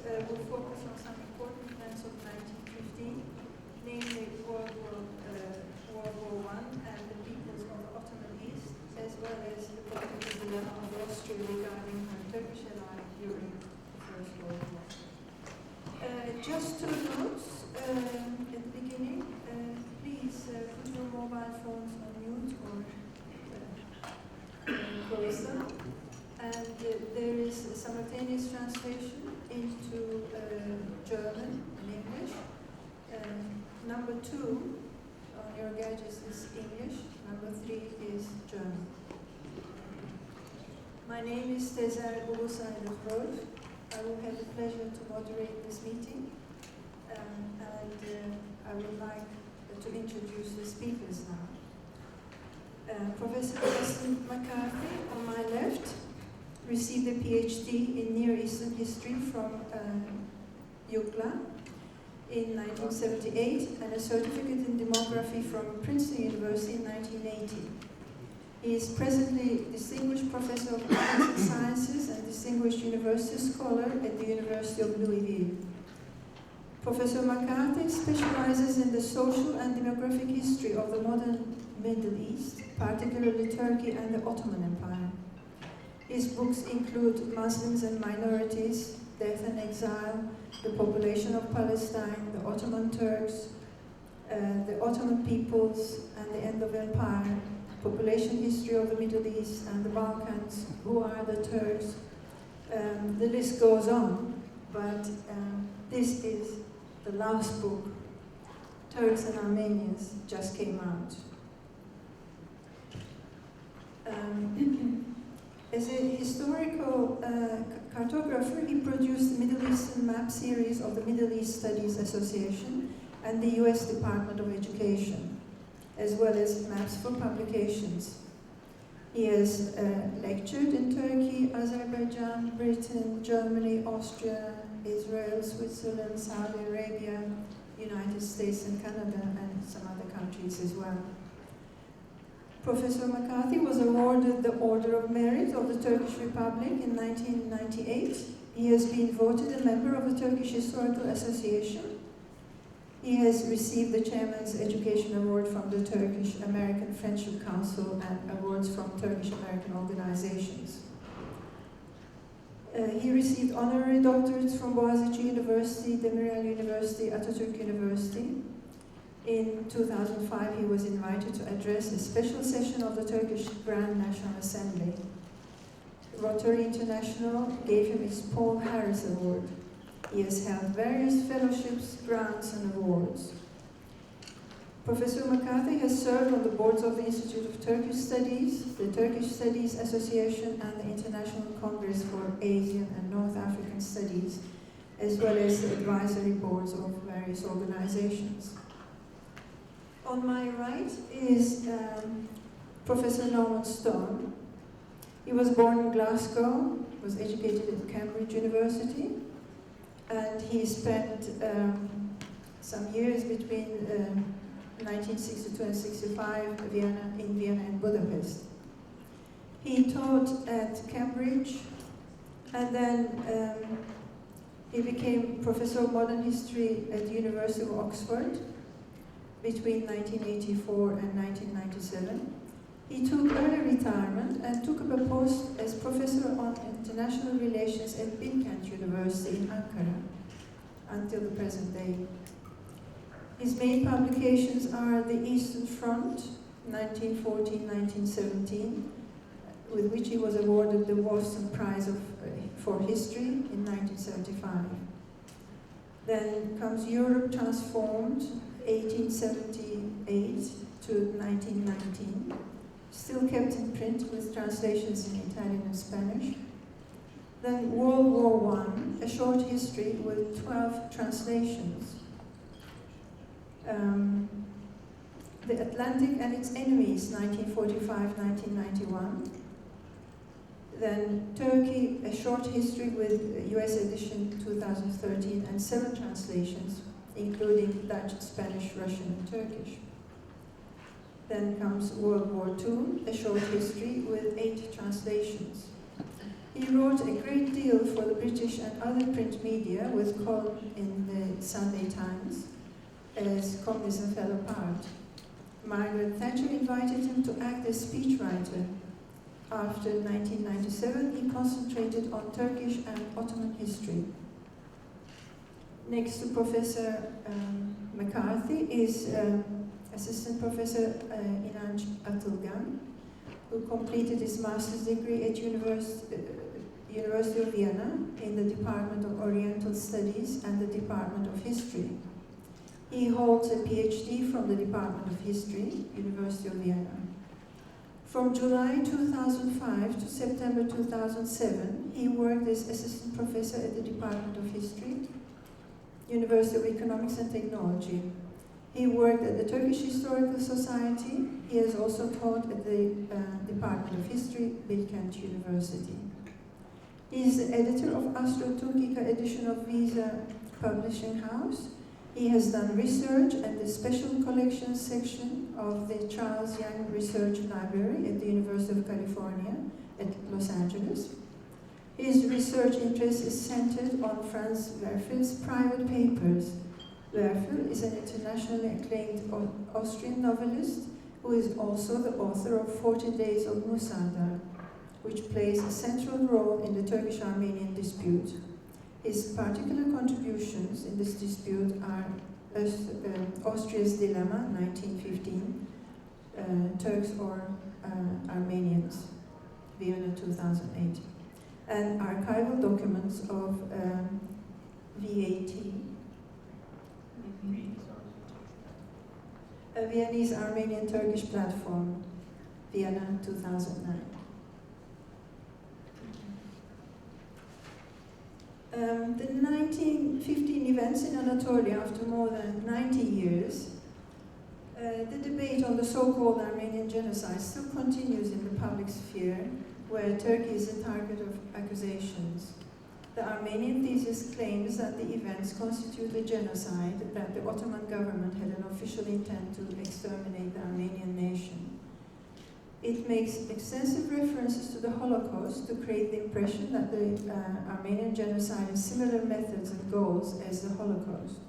will focus on some important events of 1915, namely World War I and the peoples of the Ottoman East, as well as the political dilemma of Austria regarding her Turkish ally during the First World War. Just two notes at the beginning. Please put your mobile phones on mute or close them. And there is simultaneous translation into German and English. Number 2 on your gadgets is English. Number 3 is German. My name is Tezer Ulusaylı. I will have the pleasure to moderate this meeting, and I would like to introduce the speakers now. Professor McCarthy, on my left, received a PhD in Near Eastern History from DidUKnow in 1978 and a certificate in demography from Princeton University in 1980. He is presently Distinguished Professor of Arts and Sciences and Distinguished University Scholar at the University of Louisville. Professor McCarthy specializes in the social and demographic history of the modern Middle East, particularly Turkey and the Ottoman Empire. His books include Muslims and Minorities, Death and Exile, The Population of Palestine, The Ottoman Turks, The Ottoman Peoples and the End of Empire, Population History of the Middle East and the Balkans, Who Are the Turks? The list goes on, but this is the last book, Turks and Armenians, just came out. As a historical cartographer, he produced the Middle Eastern map series of the Middle East Studies Association and the US Department of Education, as well as maps for publications. He has lectured in Turkey, Azerbaijan, Britain, Germany, Austria, Israel, Switzerland, Saudi Arabia, United States and Canada, and some other countries as well. Professor McCarthy was awarded the Order of Merit of the Turkish Republic in 1998. He has been voted a member of the Turkish Historical Association. He has received the Chairman's Education Award from the Turkish American Friendship Council and awards from Turkish American organizations. He received honorary doctorates from Boğaziçi University, Demirel University, Atatürk University. In 2005, he was invited to address a special session of the Turkish Grand National Assembly. Rotary International gave him his Paul Harris Award. He has held various fellowships, grants, and awards. Professor McCarthy has served on the boards of the Institute of Turkish Studies, the Turkish Studies Association, and the International Congress for Asian and North African Studies, as well as the advisory boards of various organizations. On my right is Professor Norman Stone. He was born in Glasgow, was educated at Cambridge University, and he spent some years between 1962 and 65 in Vienna and Budapest. He taught at Cambridge, and then he became Professor of Modern History at the University of Oxford between 1984 and 1997. He took early retirement and took up a post as Professor on International Relations at Bilkent University in Ankara until the present day. His main publications are The Eastern Front, 1914-1917, with which he was awarded the Wolfson Prize for History in 1975. Then comes Europe Transformed, 1878 to 1919, still kept in print with translations in Italian and Spanish. Then World War I, a short history with 12 translations. The Atlantic and its Enemies, 1945-1991. Then Turkey, a short history with US edition 2013 and 7 translations, including Dutch, Spanish, Russian, and Turkish. Then comes World War II, a short history with 8 translations. He wrote a great deal for the British and other print media, with column in the Sunday Times as Communism Fell Apart. Margaret Thatcher invited him to act as speechwriter. After 1997, he concentrated on Turkish and Ottoman history. Next to Professor McCarthy is Assistant Professor Inanc Atılgan, who completed his master's degree at University of Vienna in the Department of Oriental Studies and the Department of History. He holds a PhD from the Department of History, University of Vienna. From July 2005 to September 2007, he worked as assistant professor at the Department of History, University of Economics and Technology. He worked at the Turkish Historical Society. He has also taught at the Department of History, Bilkent University. He is the editor of Astro Turkica edition of Visa Publishing House. He has done research at the Special Collections section of the Charles Young Research Library at the University of California at Los Angeles. His research interest is centered on Franz Werfel's private papers. Werfel is an internationally acclaimed Austrian novelist who is also the author of 40 Days of Musada, which plays a central role in the Turkish-Armenian dispute. His particular contributions in this dispute are Austria's Dilemma, 1915, Turks or Armenians, Vienna, 2008, and archival documents of VAT, a Viennese Armenian-Turkish platform, Vienna, 2009. The 1915 events in Anatolia, after more than 90 years, the debate on the so-called Armenian genocide still continues in the public sphere, where Turkey is the target of accusations. The Armenian thesis claims that the events constitute a genocide, that the Ottoman government had an official intent to exterminate the Armenian nation. It makes extensive references to the Holocaust to create the impression that the Armenian genocide has similar methods and goals as the Holocaust.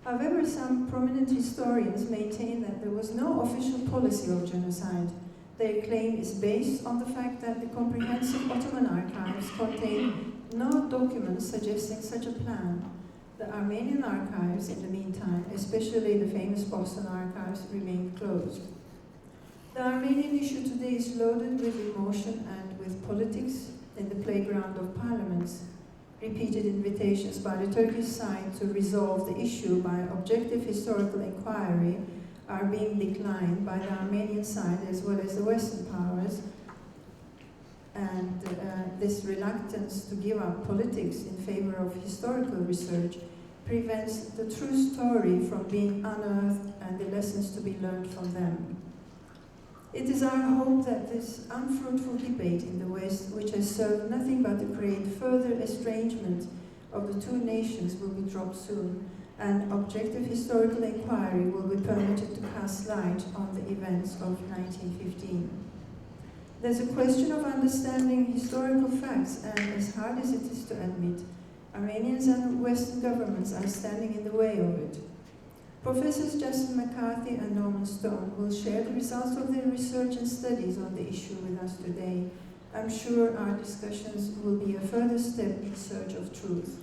However, some prominent historians maintain that there was no official policy of genocide. Their claim is based on the fact that the comprehensive Ottoman archives contain no documents suggesting such a plan. The Armenian archives, in the meantime, especially the famous Boston archives, remained closed. The Armenian issue today is loaded with emotion and with politics in the playground of parliaments. Repeated invitations by the Turkish side to resolve the issue by objective historical inquiry are being declined by the Armenian side as well as the Western powers, and this reluctance to give up politics in favor of historical research prevents the true story from being unearthed and the lessons to be learned from them. It is our hope that this unfruitful debate in the West, which has served nothing but to create further estrangement of the two nations, will be dropped soon, and objective historical inquiry will be permitted to cast light on the events of 1915. There's a question of understanding historical facts, and as hard as it is to admit, Armenians and Western governments are standing in the way of it. Professors Justin McCarthy and Norman Stone will share the results of their research and studies on the issue with us today. I'm sure our discussions will be a further step in search of truth.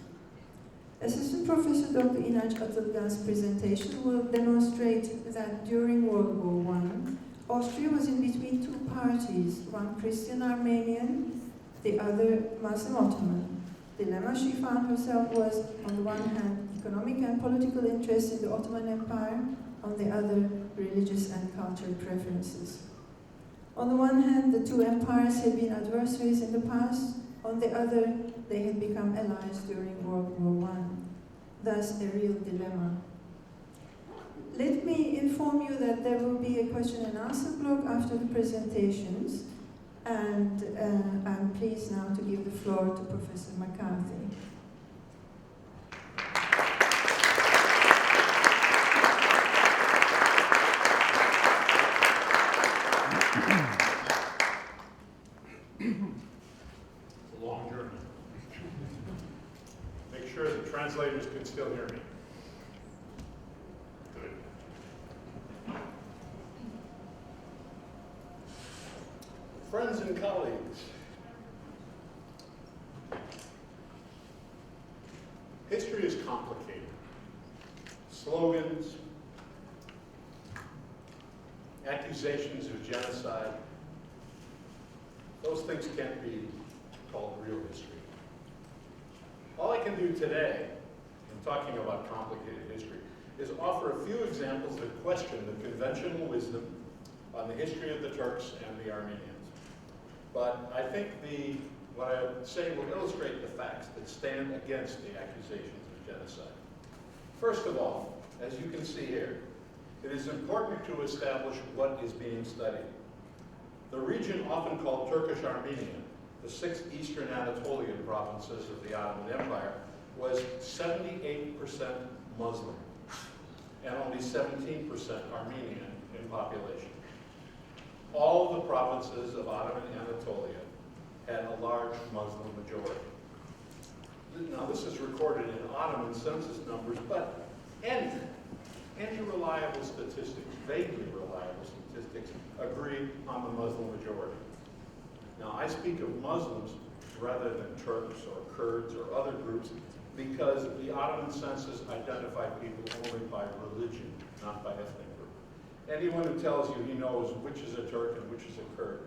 Assistant Professor Dr. Inanc Atılgan's presentation will demonstrate that during World War I, Austria was in between two parties, one Christian Armenian, the other Muslim Ottoman. The dilemma she found herself was, on the one hand, economic and political interests in the Ottoman Empire, on the other, religious and cultural preferences. On the one hand, the two empires had been adversaries in the past, on the other, they had become allies during World War I. Thus, a real dilemma. Let me inform you that there will be a question and answer block after the presentations, and I'm pleased now to give the floor to Professor McCarthy. sure the translators can still hear me. Good. Friends and colleagues, history is complicated. Slogans, accusations of genocide, those things can't be called real history. All I can do today, in talking about complicated history, is offer a few examples that question the conventional wisdom on the history of the Turks and the Armenians. But I think what I say will illustrate the facts that stand against the accusations of genocide. First of all, as you can see here, it is important to establish what is being studied. The region often called Turkish Armenia, the 6 eastern Anatolian provinces of the Ottoman Empire, was 78% Muslim and only 17% Armenian in population. All the provinces of Ottoman Anatolia had a large Muslim majority. Now this is recorded in Ottoman census numbers, but any reliable statistics, vaguely reliable statistics, agree on the Muslim majority. Now I speak of Muslims rather than Turks or Kurds or other groups because the Ottoman census identified people only by religion, not by ethnic group. Anyone who tells you he knows which is a Turk and which is a Kurd